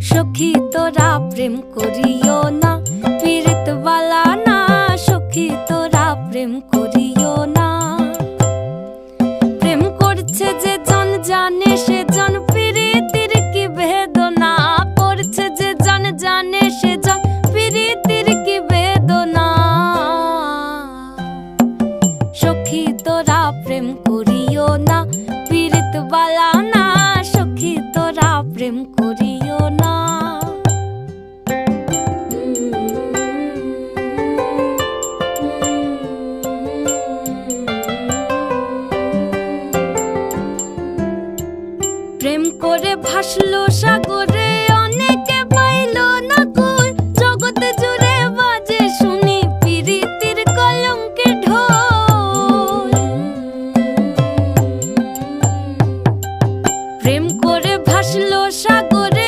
সখী তোরা প্রেম করিও না, পীড়িত বালা না। সখী তোরা প্রেম করিও না। প্রেম করছে যে জন জানে সে জন, পীড়িতির কি বেদনা। করছে যে জন জানে সে জন, পীড়িতির কি বেদনা। সখী তোরা প্রেম করিও না, পীড়িত বালা না। সখী তোরা প্রেম করিও না। প্রেম করে ভাসলো সাগরে